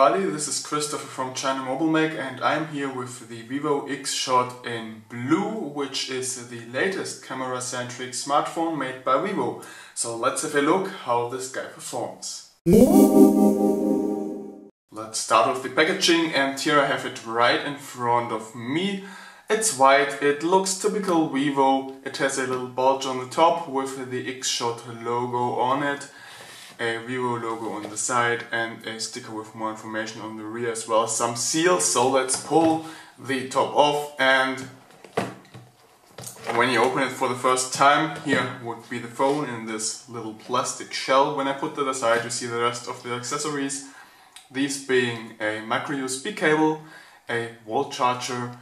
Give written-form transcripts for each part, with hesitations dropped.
everybody, this is Christopher from ChinaMobileMag and I'm here with the Vivo Xshot in blue, which is the latest camera-centric smartphone made by Vivo. So let's have a look how this guy performs. Let's start with the packaging, and here I have it right in front of me. It's white, it looks typical Vivo, it has a little bulge on the top with the Xshot logo on it, a Vivo logo on the side and a sticker with more information on the rear as well as some seals. So let's pull the top off, and when you open it for the first time, here would be the phone in this little plastic shell. When I put that aside, you see the rest of the accessories, these being a micro USB cable, a wall charger,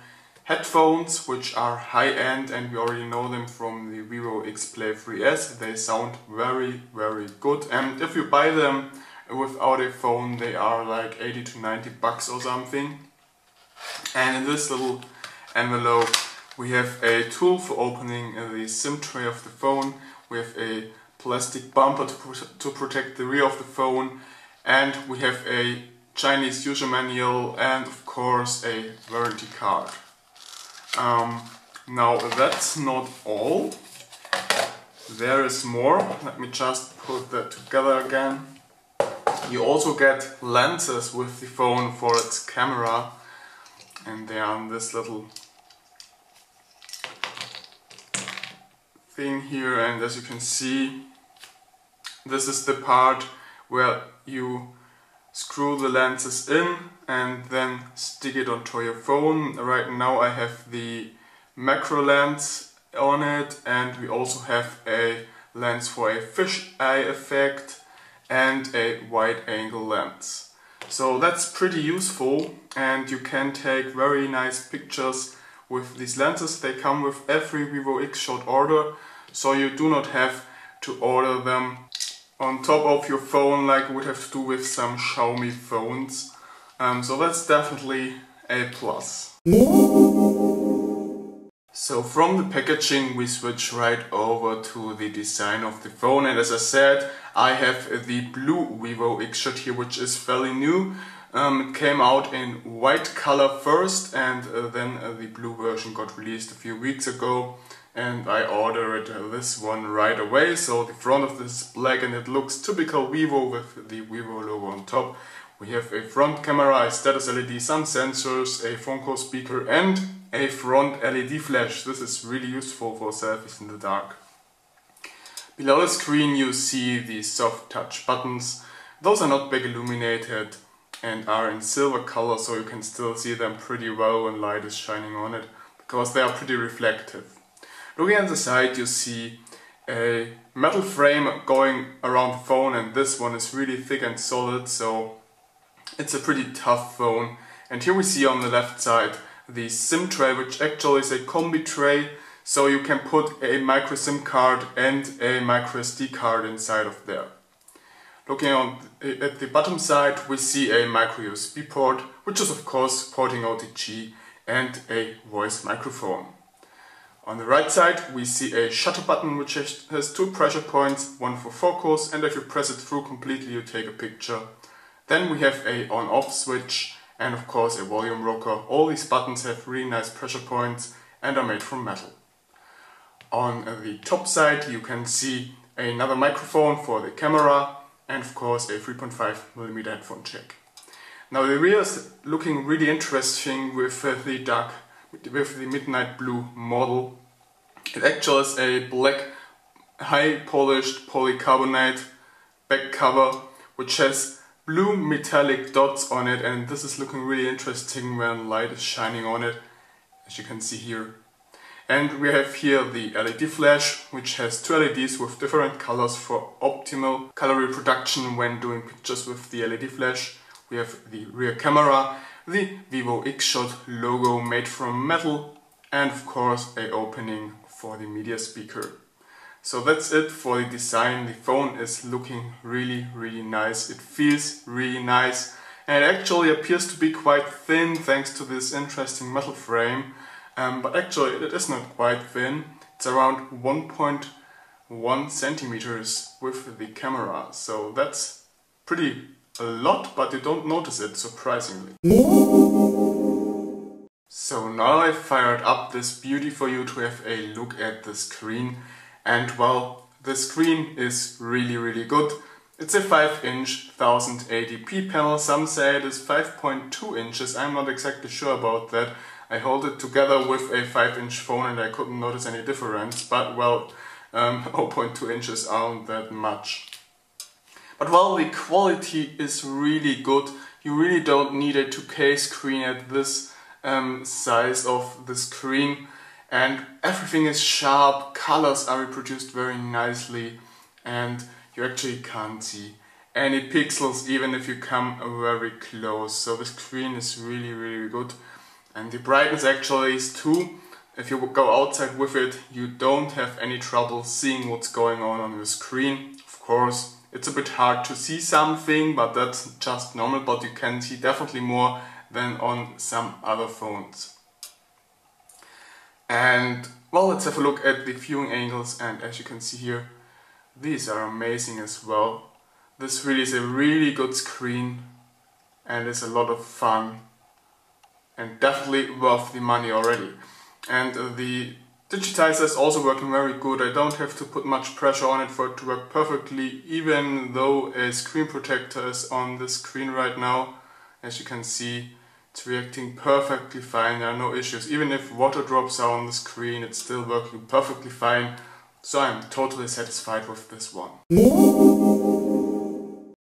headphones which are high-end and we already know them from the Vivo X Play 3S. They sound very good, and if you buy them without a phone they are like 80 to 90 bucks or something. And in this little envelope we have a tool for opening the SIM tray of the phone. We have a plastic bumper to protect the rear of the phone, and we have a Chinese user manual and of course a warranty card. Now that's not all, there is more. Let me just put that together again. You also get lenses with the phone for its camera, and they are in this little thing here, and as you can see, this is the part where you screw the lenses in and then stick it onto your phone. Right now I have the macro lens on it, and we also have a lens for a fisheye effect and a wide angle lens. So that's pretty useful, and you can take very nice pictures with these lenses. They come with every Vivo Xshot order, so you do not have to order them on top of your phone like you would have to do with some Xiaomi phones. So that's definitely a plus. So from the packaging we switch right over to the design of the phone, and as I said, I have the blue Vivo Xshot here, which is fairly new. It came out in white color first, and then the blue version got released a few weeks ago, and I ordered this one right away. So the front of this is black and it looks typical Vivo with the Vivo logo on top. We have a front camera, a status LED, some sensors, a phone call speaker and a front LED flash. This is really useful for selfies in the dark. Below the screen you see the soft touch buttons. Those are not back illuminated and are in silver color, so you can still see them pretty well when light is shining on it, because they are pretty reflective. Looking at the side you see a metal frame going around the phone, and this one is really thick and solid, so it's a pretty tough phone. And here we see on the left side the SIM tray, which actually is a combi tray, so you can put a micro SIM card and a micro SD card inside of there. Looking at the bottom side we see a micro USB port, which is of course porting OTG, and a voice microphone. On the right side we see a shutter button which has two pressure points, one for focus, and if you press it through completely you take a picture. Then we have a on-off switch and of course a volume rocker. All these buttons have really nice pressure points and are made from metal. On the top side you can see another microphone for the camera and of course a 3.5mm headphone jack. Now the rear is looking really interesting with the midnight blue model. It actually is a black high polished polycarbonate back cover which has blue metallic dots on it, and this is looking really interesting when light is shining on it, as you can see here. And we have here the LED flash, which has two LEDs with different colors for optimal color reproduction when doing pictures with the LED flash. We have the rear camera, the Vivo Xshot logo made from metal, and of course a opening for the media speaker. So that's it for the design. The phone is looking really nice. It feels really nice, and it actually appears to be quite thin thanks to this interesting metal frame. But actually it is not quite thin. It's around 1.1 centimeters with the camera. So that's pretty a lot, but you don't notice it, surprisingly. So now I've fired up this beauty for you to have a look at the screen, and well, the screen is really good. It's a 5-inch 1080p panel. Some say it is 5.2 inches. I'm not exactly sure about that. I hold it together with a 5-inch phone and I couldn't notice any difference, but well, 0.2 inches aren't that much. But well, the quality is really good. You really don't need a 2K screen at this size of the screen, and everything is sharp, colors are reproduced very nicely, and you actually can't see any pixels even if you come very close. So the screen is really good, and the brightness actually is too. If you go outside with it, you don't have any trouble seeing what's going on the screen. Of course, it's a bit hard to see something, but that's just normal, but you can see definitely more than on some other phones. And well, let's have a look at the viewing angles, and as you can see here, these are amazing as well. This really is a really good screen and it's a lot of fun and definitely worth the money already. And the digitizer is also working very good. I don't have to put much pressure on it for it to work perfectly, even though a screen protector is on the screen right now. As you can see, it's reacting perfectly fine, there are no issues. Even if water drops are on the screen, it's still working perfectly fine. So I'm totally satisfied with this one.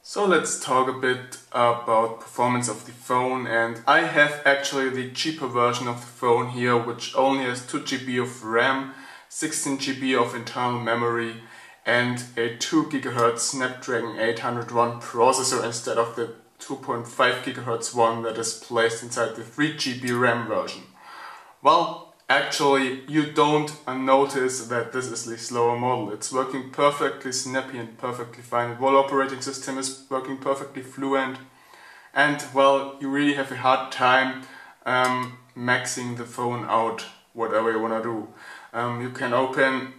So let's talk a bit about performance of the phone, and I have actually the cheaper version of the phone here, which only has 2 GB of RAM, 16 GB of internal memory and a 2 GHz Snapdragon 801 processor instead of the 2.5 GHz one that is placed inside the 3 GB RAM version. Well, actually you don't notice that this is the slower model. It's working perfectly snappy and perfectly fine. The whole operating system is working perfectly fluent, and well, you really have a hard time maxing the phone out, whatever you want to do. You can open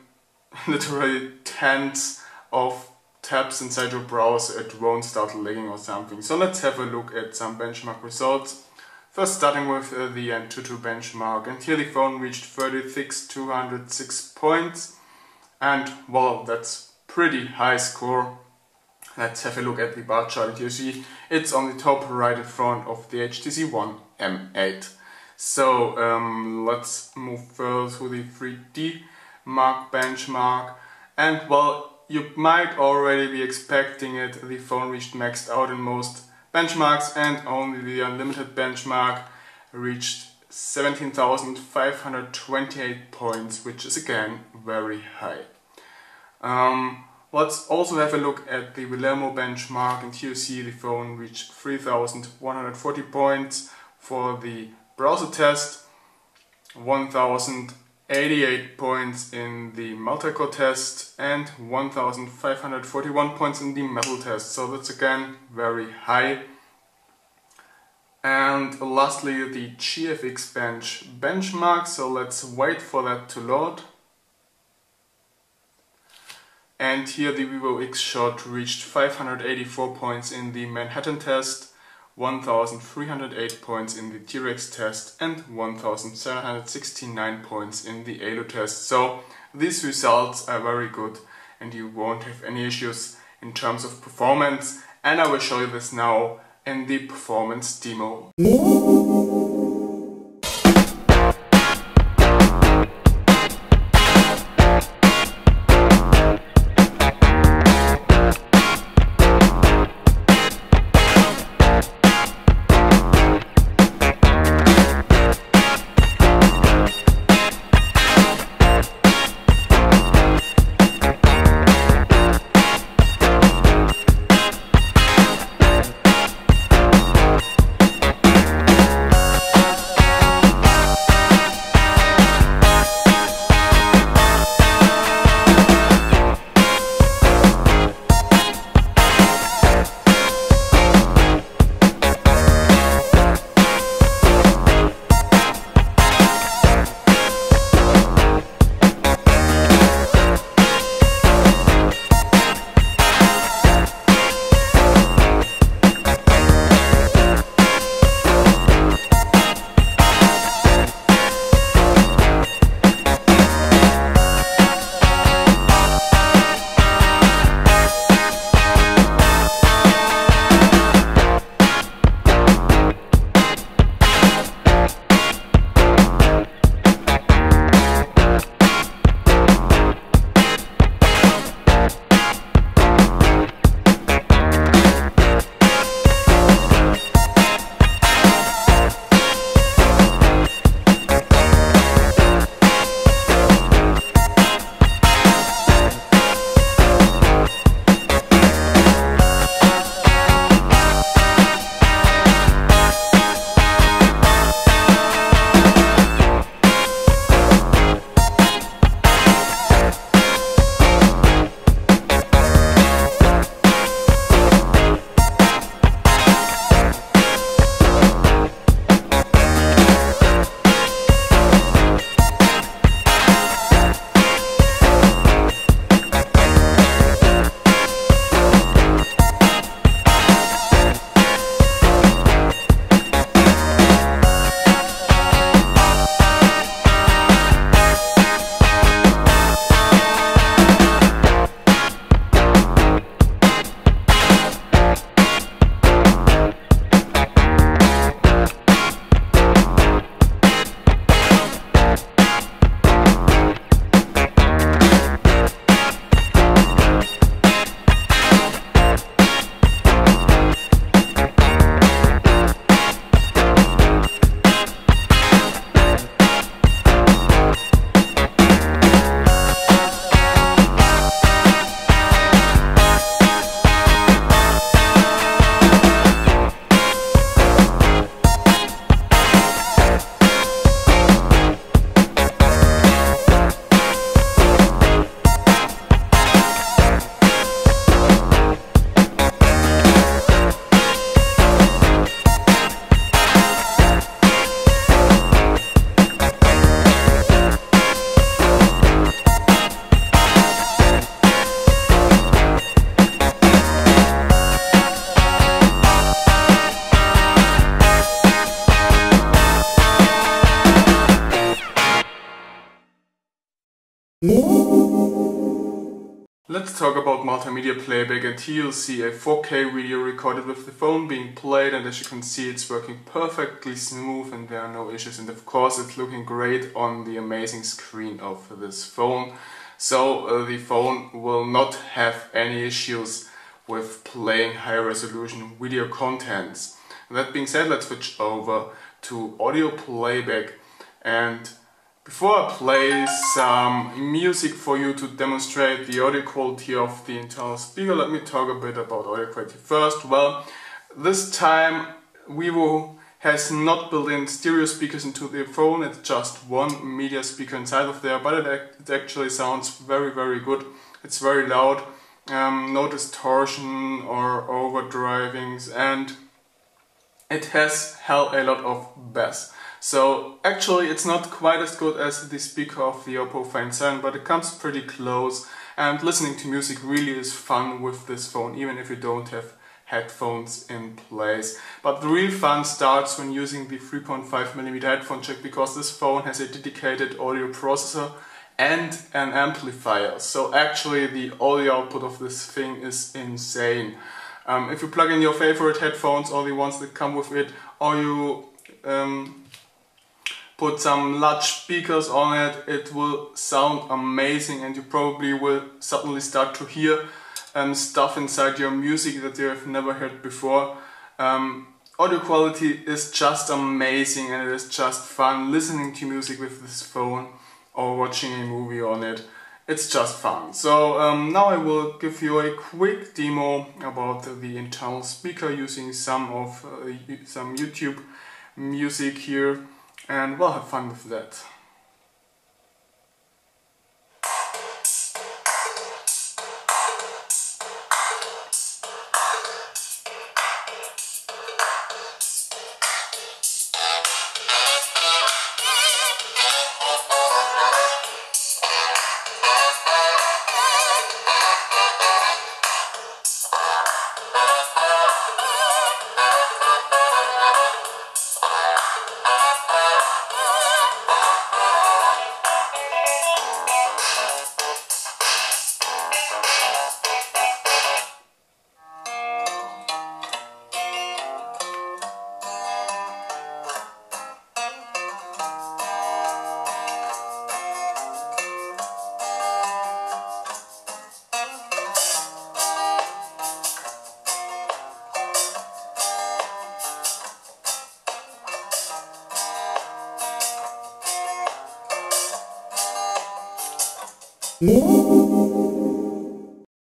literally tens of tabs inside your browser, it won't start lagging or something. So let's have a look at some benchmark results. First starting with the Antutu benchmark, and here the phone reached 36,206 points, and well, that's pretty high score. Let's have a look at the bar chart, and you see it's on the top right in front of the HTC One M8. So let's move further to the 3D Mark benchmark, and well, you might already be expecting it. The phone reached maxed out in most benchmarks, and only the unlimited benchmark reached 17,528 points, which is again very high. Let's also have a look at the Guillermo benchmark, and here you see the phone reached 3,140 points for the browser test, 1,088 points in the multi-core test, and 1,541 points in the metal test. So that's again very high. And lastly, the GFX benchmark. So let's wait for that to load. And here the Vivo Xshot reached 584 points in the Manhattan test, 1,308 points in the T-Rex test, and 1,769 points in the ALO test. So these results are very good and you won't have any issues in terms of performance, and I will show you this now in the performance demo. Let's talk about multimedia playback, and here you'll see a 4K video recorded with the phone being played, and as you can see it's working perfectly smooth and there are no issues, and of course it's looking great on the amazing screen of this phone. So the phone will not have any issues with playing high resolution video contents. That being said, let's switch over to audio playback, and before I play some music for you to demonstrate the audio quality of the internal speaker, let me talk a bit about audio quality first. Well, this time Vivo has not built in stereo speakers into the phone, it's just one media speaker inside of there, but it actually sounds very good. It's very loud, no distortion or overdrivings, and it has hell a lot of bass. So actually it's not quite as good as the speaker of the Oppo Find 7, but it comes pretty close, and listening to music really is fun with this phone, even if you don't have headphones in place. But the real fun starts when using the 3.5mm headphone jack, because this phone has a dedicated audio processor and an amplifier. So actually the audio output of this thing is insane. If you plug in your favorite headphones or the ones that come with it, or you put some large speakers on it, it will sound amazing, and you probably will suddenly start to hear stuff inside your music that you have never heard before. Audio quality is just amazing, and it is just fun listening to music with this phone or watching a movie on it. It's just fun. So now I will give you a quick demo about the internal speaker using some YouTube music here, and we'll have fun with that.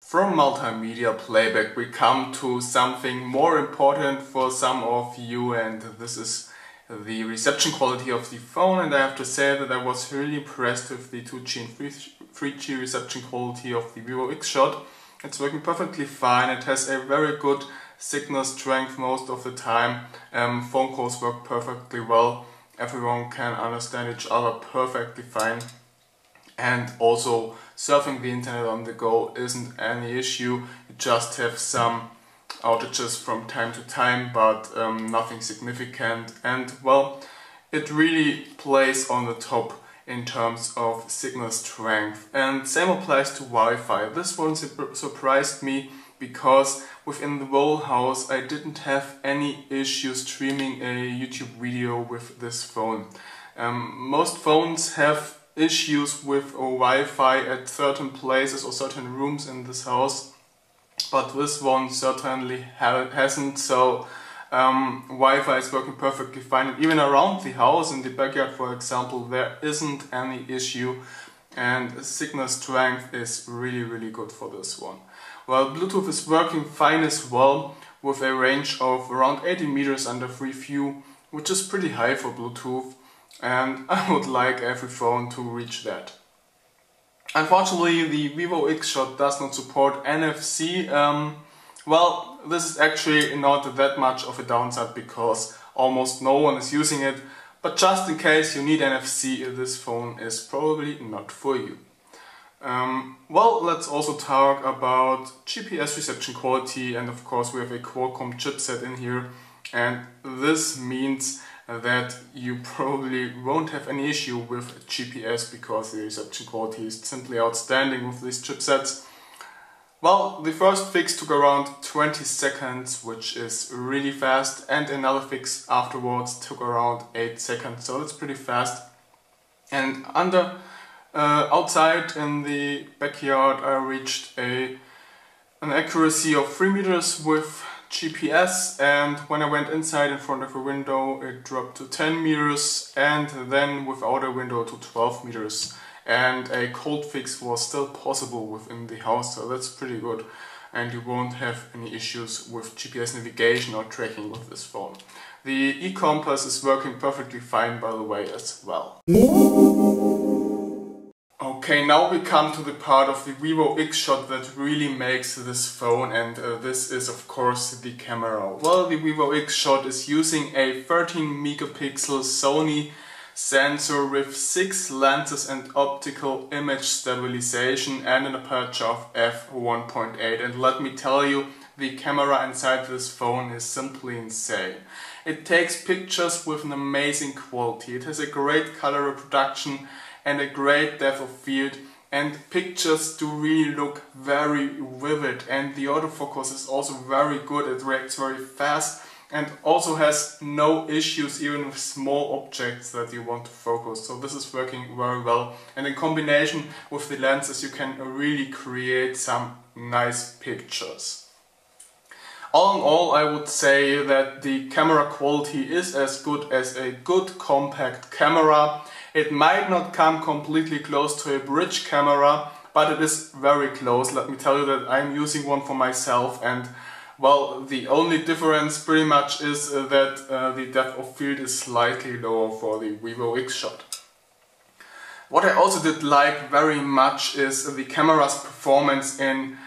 From multimedia playback we come to something more important for some of you, and this is the reception quality of the phone. And I have to say that I was really impressed with the 2G and 3G reception quality of the Vivo Xshot. It's working perfectly fine, it has a very good signal strength most of the time, phone calls work perfectly well, everyone can understand each other perfectly fine. And also surfing the internet on the go isn't any issue. You just have some outages from time to time, but nothing significant. And well, it really plays on the top in terms of signal strength. And same applies to Wi-Fi. This one surprised me, because within the whole house I didn't have any issue streaming a YouTube video with this phone. Most phones have issues with Wi-Fi at certain places or certain rooms in this house, but this one certainly hasn't. So Wi-Fi is working perfectly fine, and even around the house in the backyard, for example, there isn't any issue, and signal strength is really good for this one. Well, Bluetooth is working fine as well, with a range of around 80 meters under free view, which is pretty high for Bluetooth, and I would like every phone to reach that. Unfortunately, the Vivo Xshot does not support NFC. Well, this is actually not that much of a downside, because almost no one is using it, but just in case you need NFC, this phone is probably not for you. Well, let's also talk about GPS reception quality, and of course we have a Qualcomm chipset in here, and this means that you probably won't have any issue with GPS because the reception quality is simply outstanding with these chipsets. Well, the first fix took around 20 seconds, which is really fast, and another fix afterwards took around 8 seconds, so it's pretty fast. And outside in the backyard I reached an accuracy of 3 meters with GPS, and when I went inside in front of a window it dropped to 10 meters, and then without a window to 12 meters. And a cold fix was still possible within the house, so that's pretty good, and you won't have any issues with GPS navigation or tracking with this phone. The e-compass is working perfectly fine, by the way, as well. Okay, now we come to the part of the Vivo Xshot that really makes this phone, and this is of course the camera. Well, the Vivo Xshot is using a 13 megapixel Sony sensor with 6 lenses and optical image stabilization and an aperture of f1.8, and let me tell you, the camera inside this phone is simply insane. It takes pictures with an amazing quality, it has a great color reproduction and a great depth of field, and pictures do really look very vivid, and the autofocus is also very good, it reacts very fast and also has no issues even with small objects that you want to focus. So this is working very well, and in combination with the lenses you can really create some nice pictures. All in all, I would say that the camera quality is as good as a good compact camera. It might not come completely close to a bridge camera, but it is very close. Let me tell you that I'm using one for myself, and well, the only difference pretty much is that the depth of field is slightly lower for the Vivo Xshot. What I also did like very much is the camera's performance in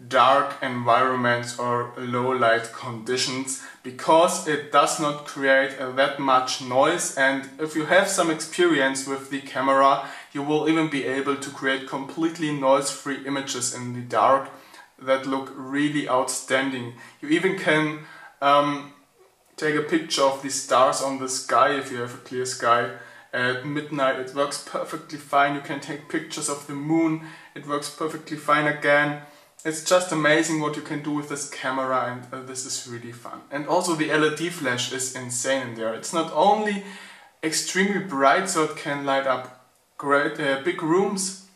dark environments or low light conditions, because it does not create that much noise, and if you have some experience with the camera you will even be able to create completely noise-free images in the dark that look really outstanding. You even can take a picture of the stars on the sky if you have a clear sky at midnight. It works perfectly fine. You can take pictures of the moon. It works perfectly fine again. It's just amazing what you can do with this camera, and this is really fun. And also the LED flash is insane in there. It's not only extremely bright so it can light up great big rooms,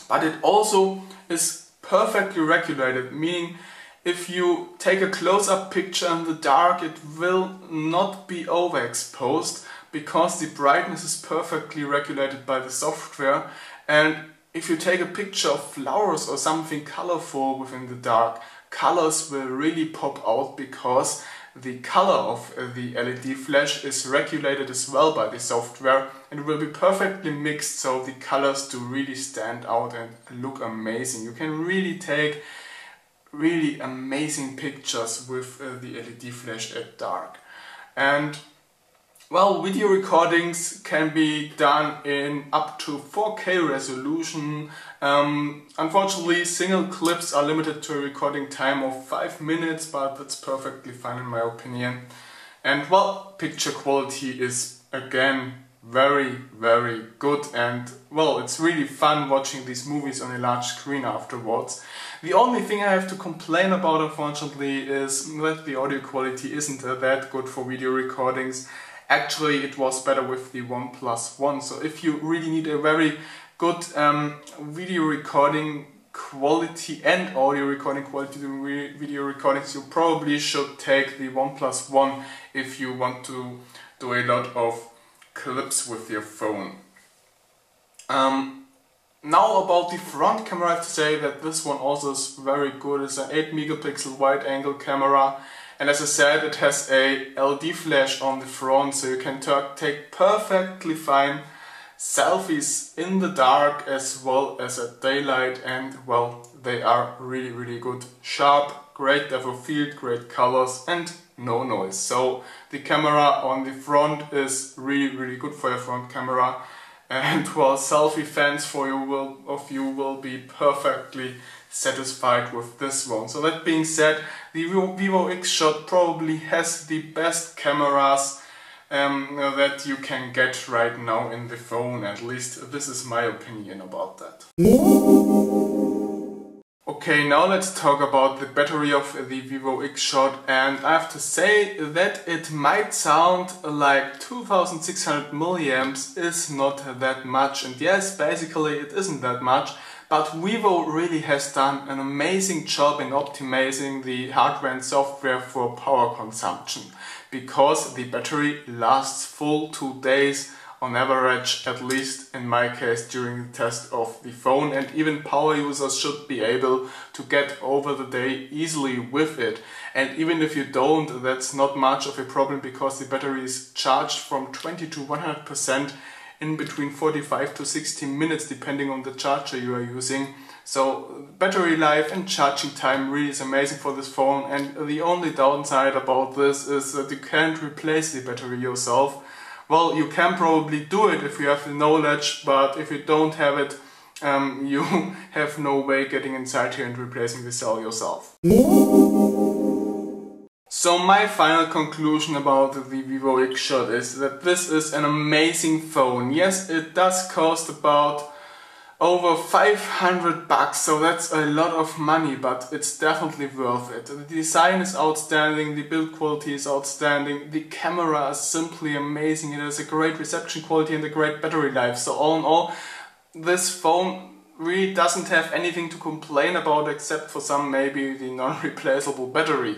but it also is perfectly regulated, meaning if you take a close-up picture in the dark it will not be overexposed because the brightness is perfectly regulated by the software. And if you take a picture of flowers or something colorful within the dark, colors will really pop out because the color of the LED flash is regulated as well by the software, and it will be perfectly mixed so the colors do really stand out and look amazing. You can really take really amazing pictures with the LED flash at dark. And well, video recordings can be done in up to 4K resolution. Unfortunately, single clips are limited to a recording time of 5 minutes, but that's perfectly fine in my opinion. And well, picture quality is again very good, and well, it's really fun watching these movies on a large screen afterwards. The only thing I have to complain about, unfortunately, is that the audio quality isn't that good for video recordings. Actually, it was better with the OnePlus One. So if you really need a very good video recording quality and audio recording quality to video recordings, you probably should take the OnePlus One if you want to do a lot of clips with your phone. Now about the front camera, I have to say that this one also is very good. It's an 8 megapixel wide angle camera. And as I said, it has a LED flash on the front, so you can take perfectly fine selfies in the dark as well as at daylight, and well, they are really good. Sharp, great depth of field, great colors and no noise. So the camera on the front is really good for your front camera, and well, selfie fans of you will be perfectly satisfied with this one. So that being said, the Vivo Xshot probably has the best cameras that you can get right now in the phone. At least this is my opinion about that. Okay, now let's talk about the battery of the Vivo Xshot, and I have to say that it might sound like 2600 milliamps is not that much, and yes, basically it isn't that much, but Vivo really has done an amazing job in optimizing the hardware and software for power consumption, because the battery lasts full 2 days on average, at least in my case during the test of the phone, and even power users should be able to get over the day easily with it. And even if you don't, that's not much of a problem, because the battery is charged from 20 to 100% in between 45 to 60 minutes depending on the charger you are using. So battery life and charging time really is amazing for this phone, and the only downside about this is that you can't replace the battery yourself. Well, you can probably do it if you have the knowledge, but if you don't have it, you have no way getting inside here and replacing the cell yourself. So my final conclusion about the Vivo Xshot is that this is an amazing phone. Yes, it does cost about over 500 bucks, so that's a lot of money, but it's definitely worth it. The design is outstanding, the build quality is outstanding, the camera is simply amazing, it has a great reception quality and a great battery life. So all in all, this phone really doesn't have anything to complain about, except for maybe the non-replaceable battery.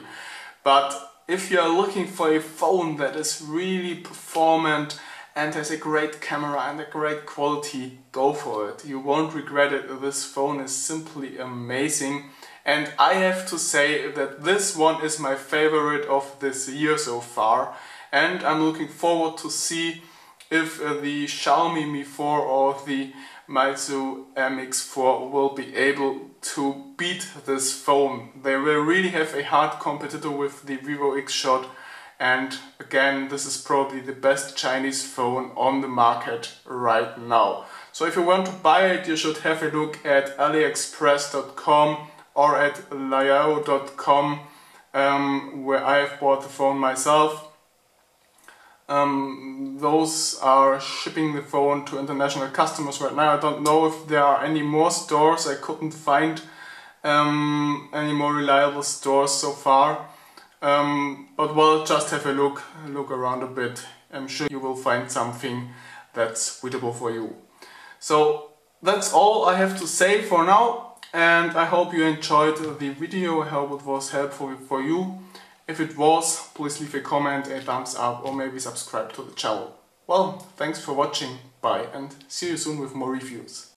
But if you are looking for a phone that is really performant and has a great camera and a great quality, go for it. You won't regret it. This phone is simply amazing. And I have to say that this one is my favorite of this year so far. And I'm looking forward to see if the Xiaomi Mi 4 or the Meizu MX4 will be able to beat this phone. They will really have a hard competitor with the Vivo Xshot. And again, this is probably the best Chinese phone on the market right now. So if you want to buy it, you should have a look at aliexpress.com or at liao.com, where I have bought the phone myself. Those are shipping the phone to international customers right now. I don't know if there are any more stores. I couldn't find any more reliable stores so far. But well, just have a look around a bit. I'm sure you will find something that's suitable for you. So that's all I have to say for now, and I hope you enjoyed the video. I hope it was helpful for you. If it was, please leave a comment, a thumbs up, or maybe subscribe to the channel. Well, thanks for watching, bye, and see you soon with more reviews.